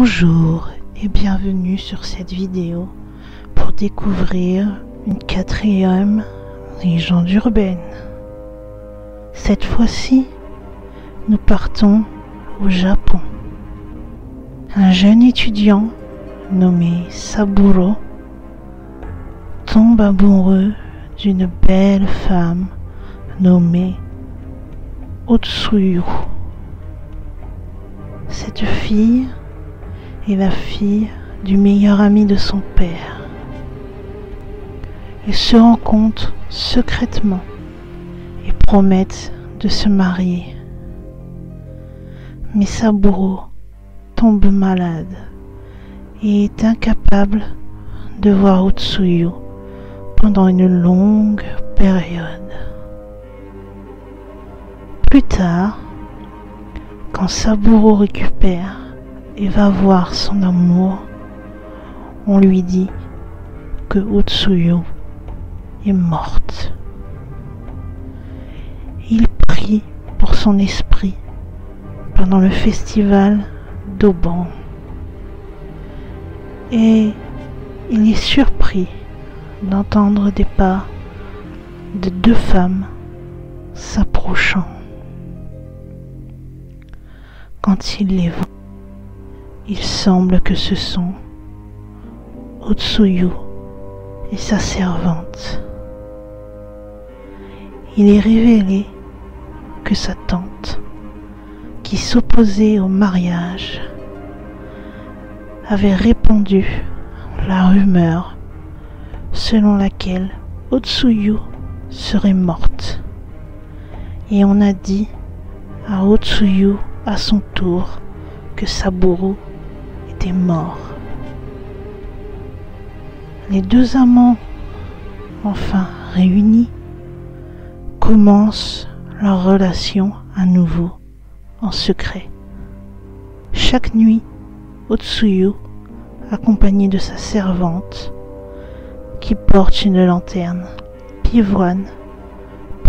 Bonjour et bienvenue sur cette vidéo pour découvrir une quatrième légende urbaine. Cette fois-ci, nous partons au Japon. Un jeune étudiant nommé Saburo tombe amoureux d'une belle femme nommée Otsuyu. Cette fille est la fille du meilleur ami de son père. Ils se rencontrent secrètement et promettent de se marier. Mais Saburo tombe malade et est incapable de voir Otsuyu pendant une longue période. Plus tard, quand Saburo récupère et va voir son amour, on lui dit que Otsuyu est morte. Il prie pour son esprit pendant le festival d'Oban et il est surpris d'entendre des pas de deux femmes s'approchant. Quand il les voit, il semble que ce sont Otsuyu et sa servante. Il est révélé que sa tante, qui s'opposait au mariage, avait répandu la rumeur selon laquelle Otsuyu serait morte. Et on a dit à Otsuyu à son tour que Saburo était mort. Les deux amants, enfin réunis, commencent leur relation à nouveau en secret. Chaque nuit, Otsuyu, accompagné de sa servante, qui porte une lanterne pivoine,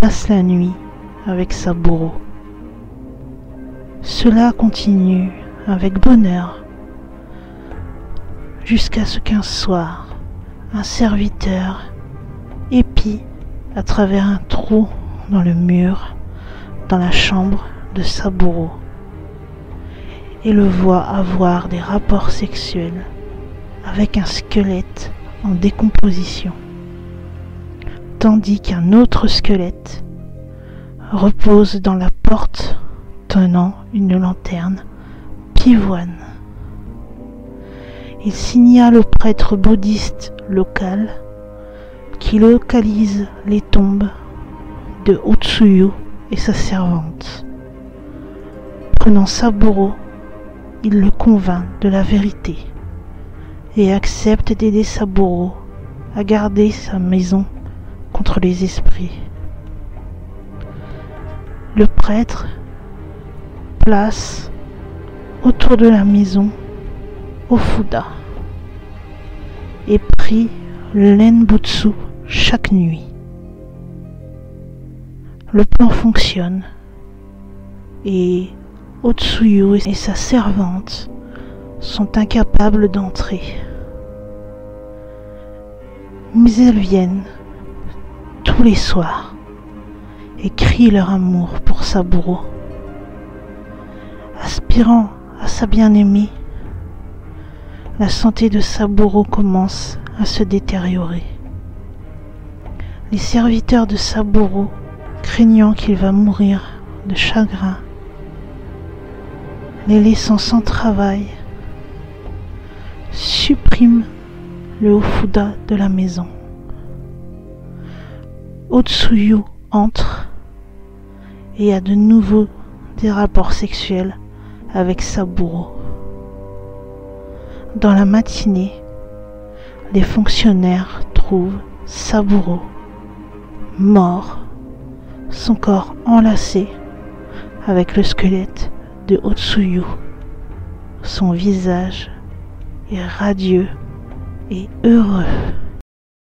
passe la nuit avec Saburo. Cela continue avec bonheur jusqu'à ce qu'un soir, un serviteur épie à travers un trou dans le mur dans la chambre de Saburo et le voit avoir des rapports sexuels avec un squelette en décomposition, tandis qu'un autre squelette repose dans la porte tenant une lanterne pivoine. Il signale au prêtre bouddhiste local qui localise les tombes de Otsuyu et sa servante. Prenant Saburo, il le convainc de la vérité et accepte d'aider Saburo à garder sa maison contre les esprits. Le prêtre place autour de la maison Ofuda et prie le Nenbutsu chaque nuit. Le plan fonctionne et Otsuyu et sa servante sont incapables d'entrer. Mais elles viennent tous les soirs et crient leur amour pour Saburo. Aspirant à sa bien-aimée, la santé de Saburo commence à se détériorer. Les serviteurs de Saburo, craignant qu'il va mourir de chagrin, les laissant sans travail, suppriment le Ofuda de la maison. Otsuyu entre et a de nouveau des rapports sexuels avec Saburo. Dans la matinée, les fonctionnaires trouvent Saburo mort, son corps enlacé avec le squelette de Otsuyu. Son visage est radieux et heureux.